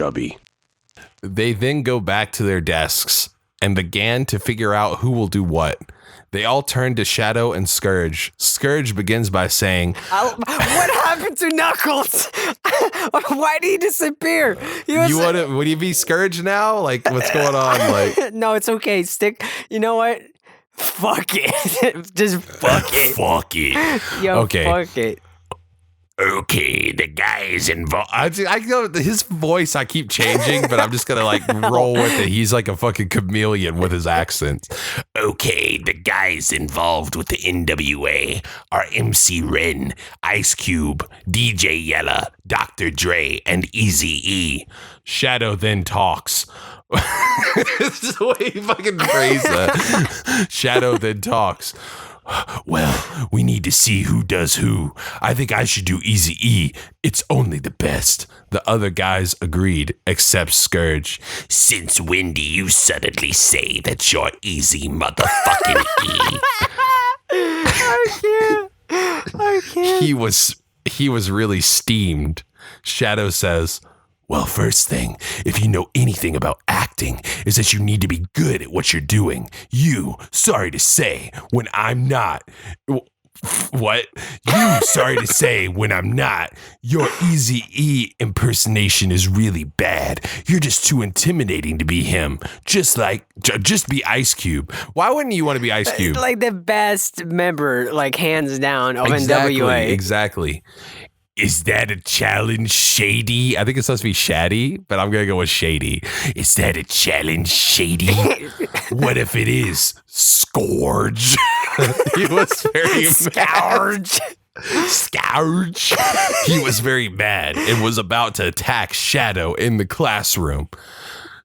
chubby. They then go back to their desks and began to figure out who will do what. They all turn to Shadow and Scourge. Scourge begins by saying, What happened to Knuckles? Why did he disappear? Would he be Scourge now? Like, what's going on? Like, no, it's okay. You know what? Fuck it. Just fuck it. Fuck it. Yo, okay. Fuck it. Okay, the guys involved. I know his voice. I keep changing, but I'm just gonna like roll with it. He's like a fucking chameleon with his accents. Okay, the guys involved with the NWA are MC Ren, Ice Cube, DJ Yella, Dr. Dre, and Eazy-E. Shadow then talks. This is the way he fucking phrased that. Shadow then talks. Well, we need to see who does who. I think I should do Eazy-E. It's only the best. The other guys agreed, except Scourge. Since when do you suddenly say that you're Easy motherfucking E? I can't. He was really steamed. Shadow says, well, first thing, if you know anything about acting, is that you need to be good at what you're doing. Sorry to say, when I'm not. What? Sorry to say, when I'm not. Your Eazy-E impersonation is really bad. You're just too intimidating to be him. Just be Ice Cube. Why wouldn't you want to be Ice Cube? Like the best member, like hands down, of NWA. Exactly. Is that a challenge, Shady? I think it's supposed to be Shady, but I'm going to go with Shady. Is that a challenge, Shady? What if it is Scourge? He was very Scourge. Scourge. He was very mad and was about to attack Shadow in the classroom.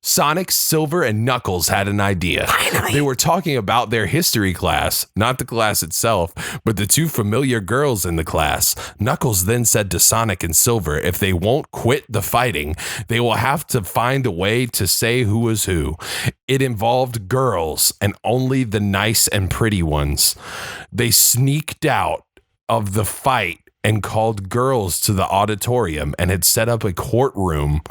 Sonic, Silver, and Knuckles had an idea. Finally. They were talking about their history class, not the class itself, but the two familiar girls in the class. Knuckles then said to Sonic and Silver, if they won't quit the fighting, they will have to find a way to say who was who. It involved girls, and only the nice and pretty ones. They sneaked out of the fight and called girls to the auditorium and had set up a courtroom.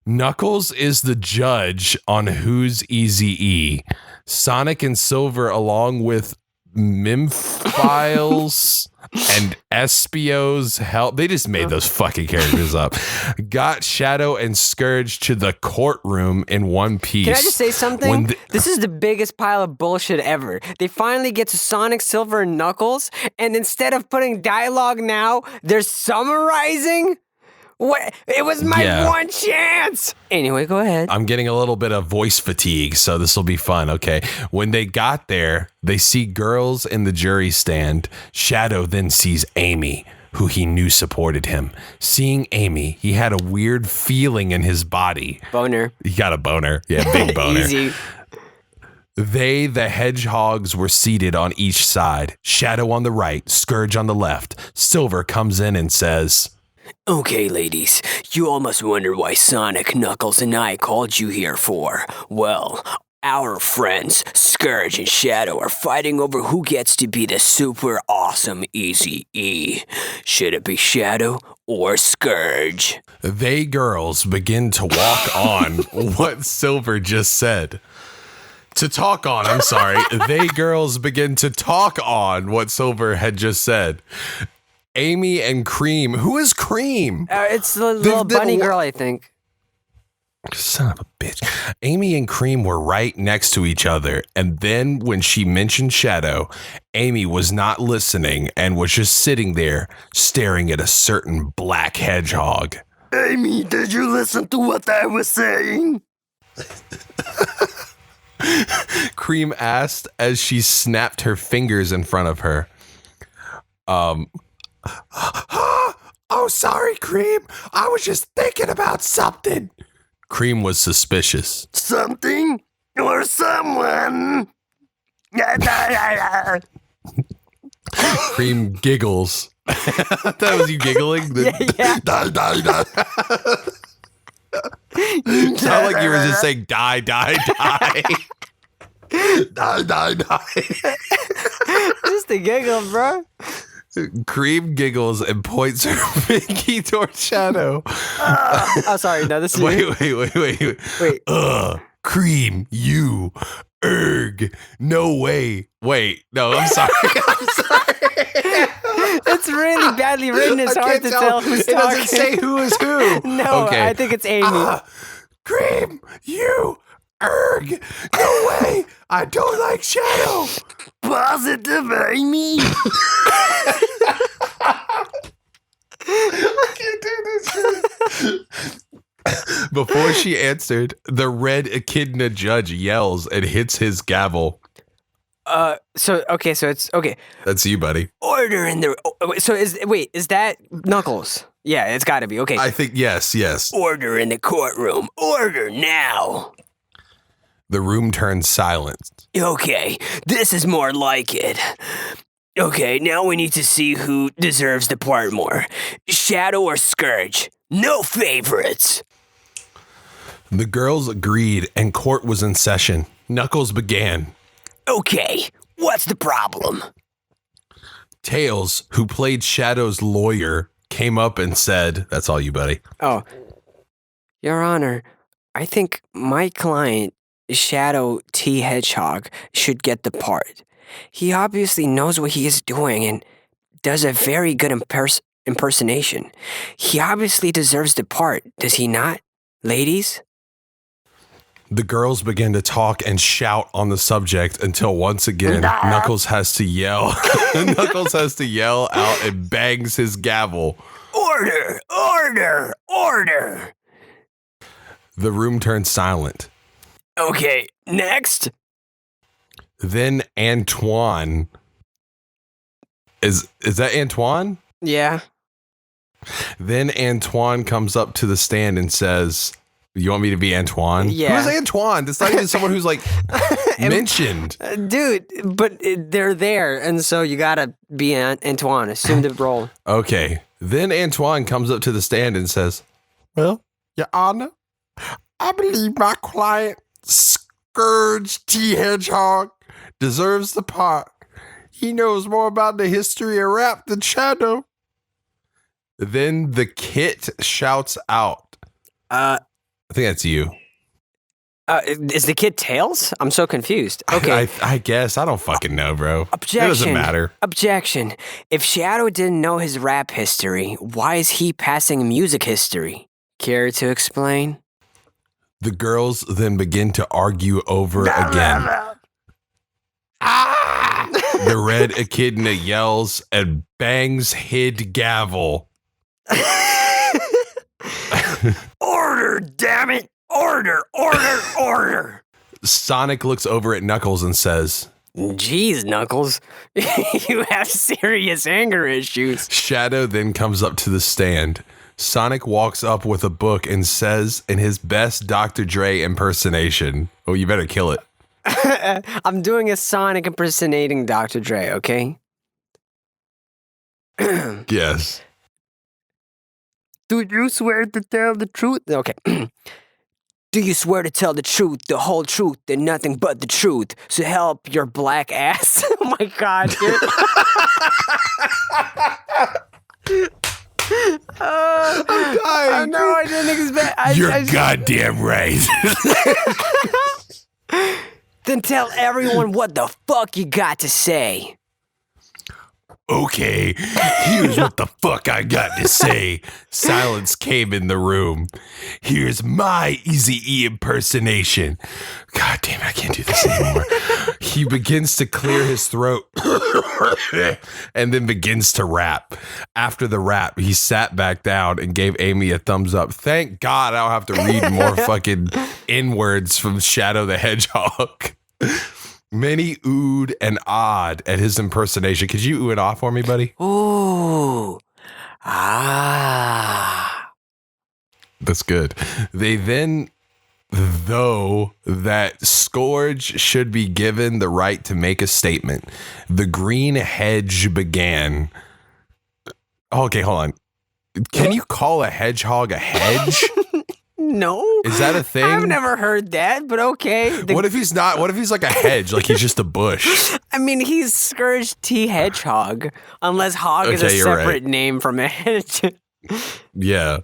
Knuckles is the judge on who's Eazy-E. Sonic and Silver, along with Memphiles and Espio's help, they just made those fucking characters up, got Shadow and Scourge to the courtroom in one piece. Can I just say something? This is the biggest pile of bullshit ever. They finally get to Sonic, Silver, and Knuckles, and instead of putting dialogue now, they're summarizing? What? It was my one chance. Anyway, go ahead. I'm getting a little bit of voice fatigue, so this will be fun. Okay. When they got there, they see girls in the jury stand. Shadow then sees Amy, who he knew supported him. Seeing Amy, he had a weird feeling in his body. Boner. He got a boner. Yeah, big boner. Easy. They, the hedgehogs, were seated on each side. Shadow on the right, Scourge on the left. Silver comes in and says, okay, ladies, you all must wonder why Sonic, Knuckles, and I called you here for. Well, our friends, Scourge and Shadow, are fighting over who gets to be the super awesome Eazy-E. Should it be Shadow or Scourge? They girls begin to walk on what Silver just said. They girls begin to talk on what Silver had just said. Amy and Cream. Who is Cream? It's the little bunny girl, I think. Son of a bitch. Amy and Cream were right next to each other. And then when she mentioned Shadow, Amy was not listening and was just sitting there staring at a certain black hedgehog. Amy, did you listen to what I was saying? Cream asked as she snapped her fingers in front of her. Oh, sorry, Cream. I was just thinking about something. Cream was suspicious. Something or someone. Cream giggles. That was you giggling? Yeah. It sounded like you were just saying die, die, die. Die. Just a giggle, bro. Cream giggles and points her pinky toward Shadow. Oh, sorry. No, this is Wait. Cream, you, no way. Wait, no, I'm sorry. It's really badly written. It's hard to tell who's it talking. It doesn't say who is who. No, okay. I think it's Amy. Cream, you, no way. I don't like Shadow. Positive Amy. I can't do this shit. Before she answered, the red echidna judge yells and hits his gavel. So it's okay. That's you, buddy. Order in the... So is that Knuckles? Yeah, it's got to be. Okay. I think yes. Order in the courtroom. Order now. The room turns silent. Okay, this is more like it. Okay, now we need to see who deserves the part more. Shadow or Scourge? No favorites. The girls agreed and court was in session. Knuckles began. Okay, what's the problem? Tails, who played Shadow's lawyer, came up and said, that's all you, buddy. Oh, Your Honor, I think my client, Shadow T. Hedgehog, should get the part. He obviously knows what he is doing and does a very good impersonation. He obviously deserves the part, does he not, ladies? The girls begin to talk and shout on the subject until once again, Knuckles has to yell. Knuckles has to yell out and bangs his gavel. Order! Order! Order! The room turns silent. Okay, next. Then Antoine. Is that Antoine? Yeah. Then Antoine comes up to the stand and says, you want me to be Antoine? Yeah. Who's Antoine? That's not even someone who's like mentioned. Dude, but they're there, and so you gotta be Antoine. Assume the role. Okay. Then Antoine comes up to the stand and says, well, Your Honor, I believe my client, Scourge T. Hedgehog, deserves the part. He knows more about the history of rap than Shadow. Then the kit shouts out. I think that's you. Is the kid Tails? I'm so confused. Okay. I guess. I don't fucking know, bro. Objection. It doesn't matter. Objection. If Shadow didn't know his rap history, why is he passing music history? Care to explain? The girls then begin to argue over again. The red echidna yells and bangs hid gavel. Order, damn it! Order, order, order! Sonic looks over at Knuckles and says, Jeez, Knuckles. You have serious anger issues. Shadow then comes up to the stand. Sonic walks up with a book and says in his best Dr. Dre impersonation, oh, you better kill it. I'm doing a Sonic impersonating Dr. Dre, okay? Yes. Do you swear to tell the truth? Okay. Do you swear to tell the truth, the whole truth, and nothing but the truth? So help your black ass. Oh my God, dude. I'm dying. No, I didn't expect. You're goddamn right. Then tell everyone what the fuck you got to say. Okay, here's what the fuck I got to say. Silence came in the room. Here's my Eazy-E impersonation. God damn it, I can't do this anymore. He begins to clear his throat and then begins to rap. After the rap, he sat back down and gave Amy a thumbs up. Thank God I don't have to read more fucking N-words from Shadow the Hedgehog. Many oohed and awed at his impersonation. Could you ooh and ah for me, buddy? Ooh. Ah. That's good. They then, though, that Scourge should be given the right to make a statement. The green hedge began. Okay, hold on. Can you call a hedgehog a hedge? No. Is that a thing? I've never heard that, but okay. What if he's not? What if he's like a hedge? Like he's just a bush? I mean, he's Scourge T. Hedgehog, unless hog is a Okay, you're separate right. name from a hedge. Yeah.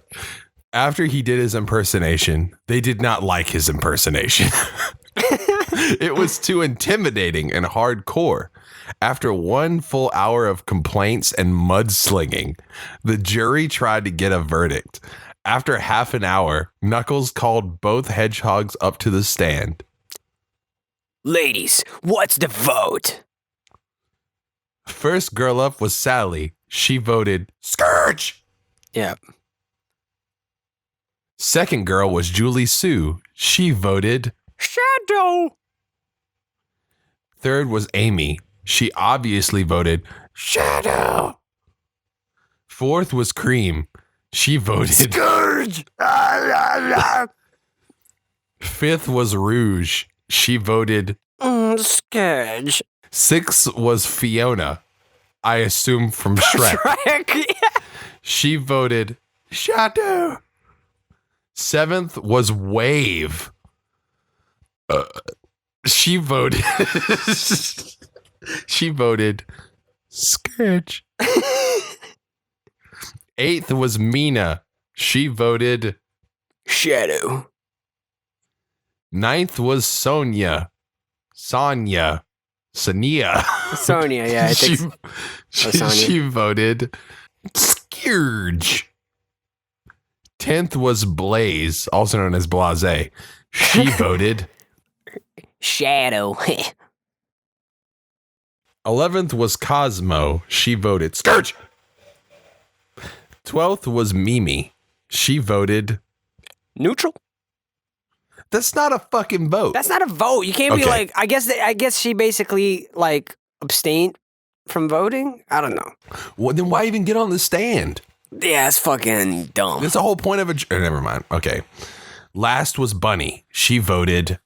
After he did his impersonation, they did not like his impersonation. It was too intimidating and hardcore. After 1 full hour of complaints and mudslinging, the jury tried to get a verdict. After half an hour, Knuckles called both hedgehogs up to the stand. Ladies, what's the vote? First girl up was Sally. She voted Scourge. Yeah. Second girl was Julie Sue. She voted Shadow. Third was Amy. She obviously voted Shadow. Fourth was Cream. She voted Scourge! Fifth was Rouge. She voted Scourge. Sixth was Fiona. I assume from Shrek. Shrek. She voted Shadow. Seventh was Wave. She voted she voted Scourge. Eighth was Mina. She voted Shadow. Ninth was Sonia. Sonia, yeah, I think she voted Scourge. 10th was Blaze, also known as Blase. She voted Shadow. 11th was Cosmo. She voted Scourge. 12th was Mimi. She voted Neutral. That's not a fucking vote. That's not a vote. You can't be Okay. like. I guess she basically like abstained from voting. I don't know. Well, then why even get on the stand? Yeah, it's fucking dumb. That's the whole point of a. Never mind. Okay. Last was Bunny. She voted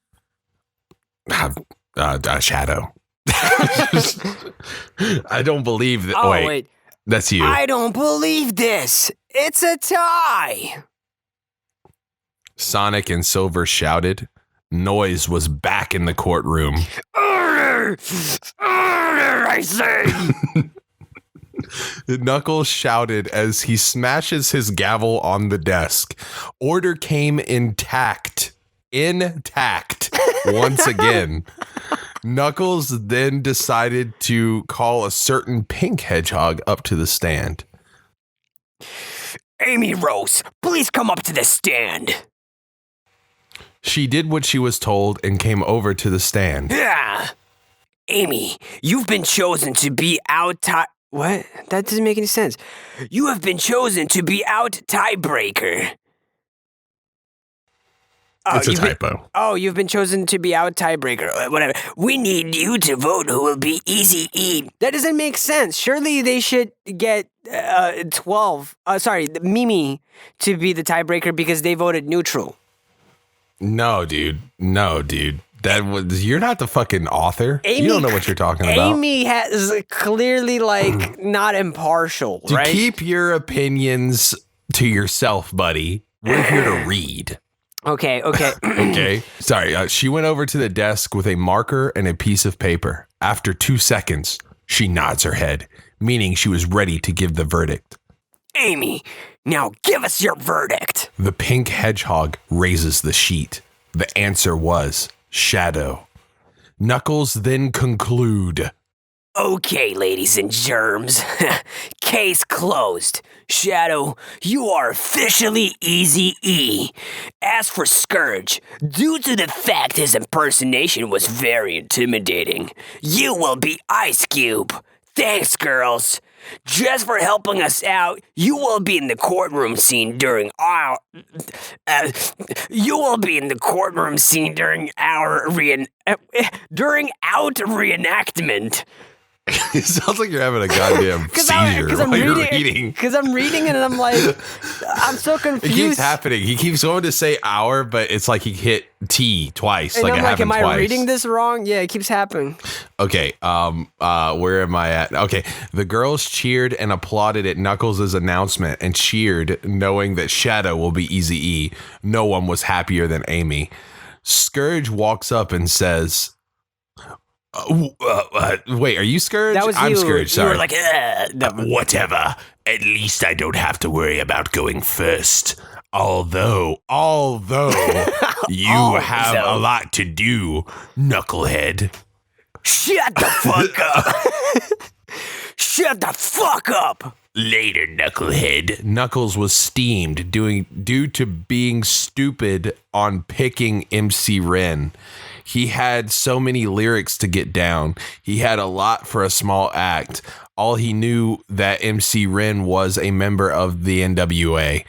Shadow. I don't believe that. Oh, wait, wait. that's you. I don't believe this. It's a tie. Sonic and Silver shouted. Noise was back in the courtroom. Order! Order, I say! Knuckles shouted as he smashes his gavel on the desk. Order came intact. Intact. Once again. Knuckles then decided to call a certain pink hedgehog up to the stand. Amy Rose, please come up to the stand. She did what she was told and came over to the stand. Yeah. Amy, you've been chosen to be out What? That doesn't make any sense. You have been chosen to be out tiebreaker. It's a typo. You've been chosen to be out tiebreaker. Whatever. We need you to vote who will be Easy E. That doesn't make sense. Surely they should get 12. Mimi to be the tiebreaker because they voted neutral. No, dude. That was you're not the fucking author. Amy, you don't know what you're talking about. Amy has clearly not impartial, To right? keep your opinions to yourself, buddy. We're here to read. Okay. Okay. Sorry. She went over to the desk with a marker and a piece of paper. After 2 seconds, she nods her head, meaning she was ready to give the verdict. Amy, now give us your verdict. The pink hedgehog raises the sheet. The answer was Shadow. Knuckles then conclude. Okay, ladies and germs. Case closed. Shadow, you are officially Easy E. As for Scourge, due to the fact his impersonation was very intimidating, you will be Ice Cube. Thanks, girls. Just for helping us out, you will be in the courtroom scene during our reenactment. It sounds like you're having a goddamn seizure while you're reading. Because I'm reading it and I'm like, I'm so confused. It keeps happening. He keeps going to say hour, but it's like he hit T twice. And like I'm it like, happened am twice. I reading this wrong? Yeah, it keeps happening. Okay, where am I at? Okay, the girls cheered and applauded at Knuckles' announcement and cheered knowing that Shadow will be Eazy-E. No one was happier than Amy. Scourge walks up and says... wait, are you Scourge? That was I'm you. Scourge, sorry. You were like, Whatever. At least I don't have to worry about going first. Although you have a lot to do, knucklehead. shut the fuck up. Shut the fuck up. Later, knucklehead. Knuckles was steamed due to being stupid on picking MC Ren. He had so many lyrics to get down. He had a lot for a small act. All he knew that MC Ren was a member of the NWA.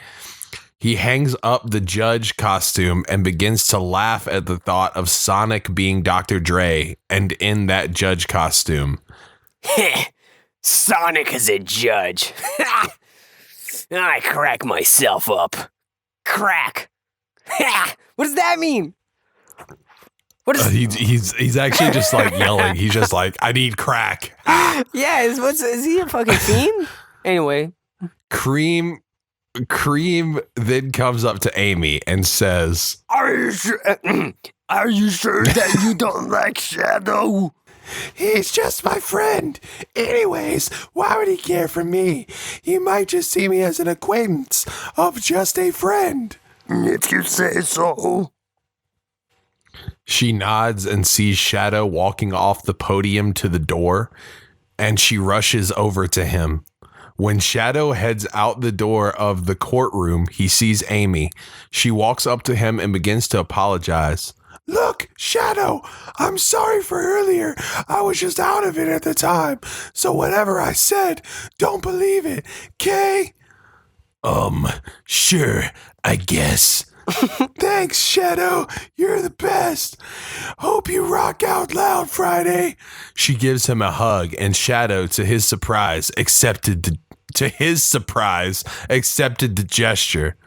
He hangs up the judge costume and begins to laugh at the thought of Sonic being Dr. Dre and in that judge costume. Sonic is a judge. I crack myself up. Crack. What does that mean? What is? He's actually just like yelling. He's just like, I need crack. Yeah, is he a fucking fiend? Anyway, Cream then comes up to Amy and says, Are you sure that you don't like Shadow? he's just my friend. Anyways, why would he care for me? He might just see me as an acquaintance of just a friend. If you say so. She nods and sees Shadow walking off the podium to the door, and she rushes over to him. When Shadow heads out the door of the courtroom, he sees Amy. She walks up to him and begins to apologize. Look, Shadow, I'm sorry for earlier. I was just out of it at the time. So whatever I said, don't believe it, okay? Sure, I guess. Thanks, Shadow. You're the best. Hope you rock out loud Friday. She gives him a hug, and Shadow, to his surprise, accepted the gesture.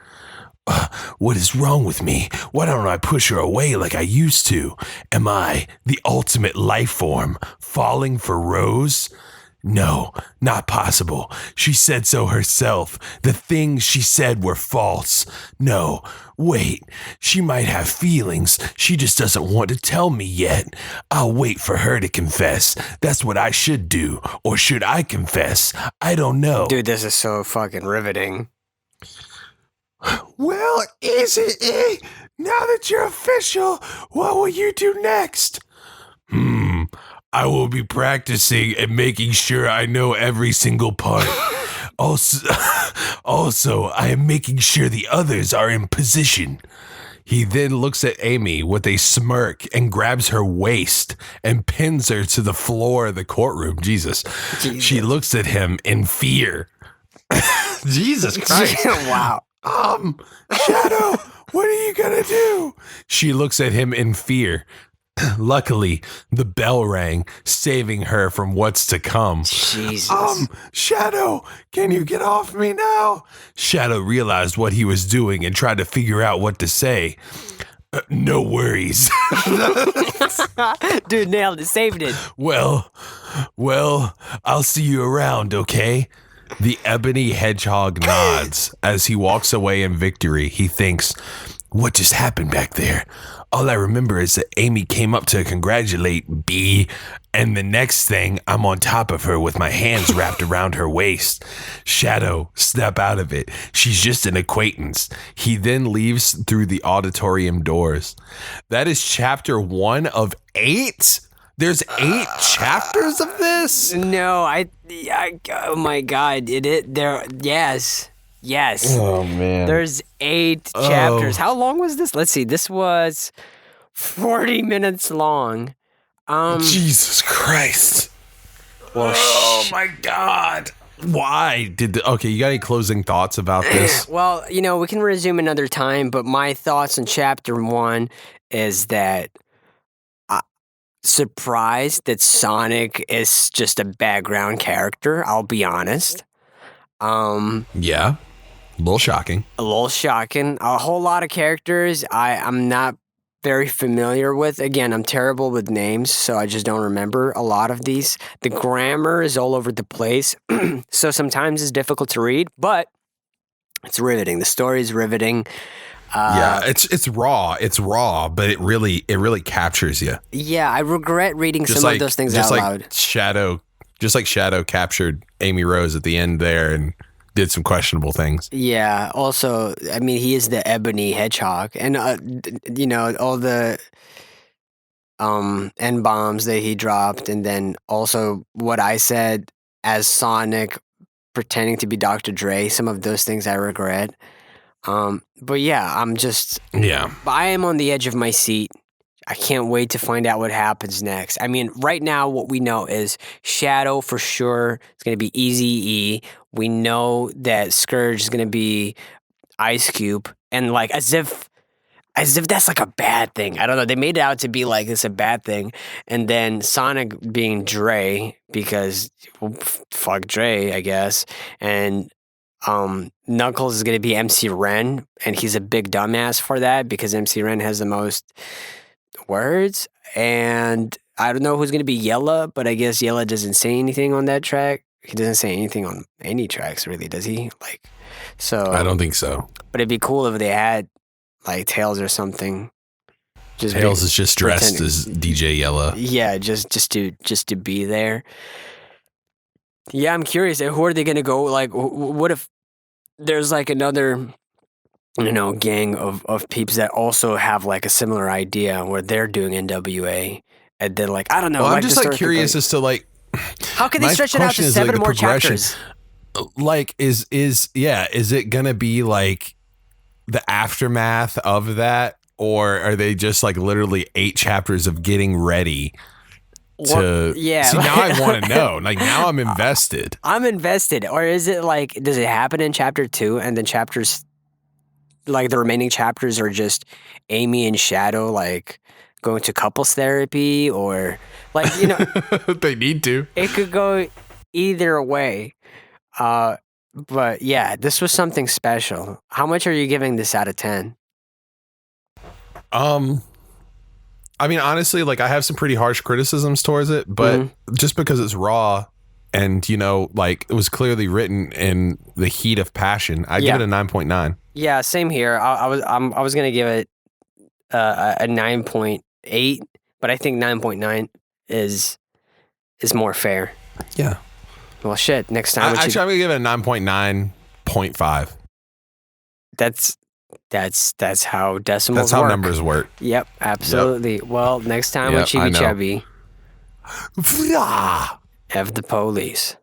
What is wrong with me? Why don't I push her away like I used to? Am I the ultimate life form, falling for Rose? No, not possible. She said so herself. The things she said were false. No, wait. She might have feelings. She just doesn't want to tell me yet. I'll wait for her to confess. That's what I should do. Or should I confess? I don't know. dude, this is so fucking riveting. Well, Easy-E, now that you're official, what will you do next? I will be practicing and making sure I know every single part. Also, I am making sure the others are in position. He then looks at Amy with a smirk and grabs her waist and pins her to the floor of the courtroom. Jesus. She looks at him in fear. Jesus Christ. Wow. Shadow, what are you gonna do? She looks at him in fear. Luckily, the bell rang, saving her from what's to come. Jesus. Shadow, can you get off me now? Shadow realized what he was doing and tried to figure out what to say. No worries. Dude, nailed it. Saved it. Well, I'll see you around, okay? The ebony hedgehog nods as he walks away in victory. He thinks, what just happened back there? All I remember is that Amy came up to congratulate B, and the next thing, I'm on top of her with my hands wrapped around her waist. Shadow, snap out of it. She's just an acquaintance. He then leaves through the auditorium doors. That is chapter 1 of 8? There's 8 chapters of this? No, I oh my God. Yes. Oh, man. There's 8 chapters. How long was this? Let's see. This was 40 minutes long. Jesus Christ. Well, Oh, my God. Why okay, you got any closing thoughts about this? well, we can resume another time, but my thoughts on chapter 1 is that surprised that Sonic is just a background character. I'll be honest. Yeah. A little shocking. A little shocking. A whole lot of characters I'm not very familiar with. Again, I'm terrible with names, so I just don't remember a lot of these. The grammar is all over the place, so sometimes it's difficult to read, but it's riveting. The story is riveting. Yeah, it's raw. It's raw, but it really captures you. Yeah, I regret reading some of those things out loud. Just like Shadow captured Amy Rose at the end there and did some questionable things. Yeah. Also, I mean, he is the ebony hedgehog, and you know, all the N-bombs that he dropped, and then also what I said as Sonic pretending to be Dr. Dre. Some of those things I regret. But yeah, I am on the edge of my seat. I can't wait to find out what happens next. I mean, right now, what we know is Shadow for sure. It's going to be Eazy-E. We know that Scourge is going to be Ice Cube, and like as if that's like a bad thing. I don't know. They made it out to be like it's a bad thing, and then Sonic being Dre because fuck Dre, I guess, and Knuckles is going to be MC Ren, and he's a big dumbass for that because MC Ren has the most words, and I don't know who's going to be Yella, but I guess Yella doesn't say anything on that track. He doesn't say anything on any tracks, really, does he? Like, so I don't think so. But it'd be cool if they had like Tails or something. Tails is just dressed as DJ Yella. Yeah, just to be there. Yeah, I'm curious. Who are they going to go? Like, what if there's like another, gang of peeps that also have like a similar idea where they're doing NWA, and then like I don't know. Well, I'm just like curious as to like how can they stretch it out to 7 more chapters? Like, is it gonna be like the aftermath of that, or are they just like literally 8 chapters of getting ready? See, now I want to know. Like, now I'm invested. I'm invested. Or is it like, does it happen in chapter 2 and then chapters, like the remaining chapters are just Amy and Shadow, like going to couples therapy, or like, they need to. It could go either way. But yeah, this was something special. How much are you giving this out of 10? I mean, honestly, like I have some pretty harsh criticisms towards it, but just because it's raw and, like it was clearly written in the heat of passion, I give it a 9.9. Yeah, same here. I was going to give it a 9.8, but I think 9.9 is more fair. Yeah. Well, shit. Next time. I'm going to give it a 9.9.5. That's how decimals work. That's how numbers work. Yep, absolutely. Yep. Well, next time with Chibi Chubby. F the police.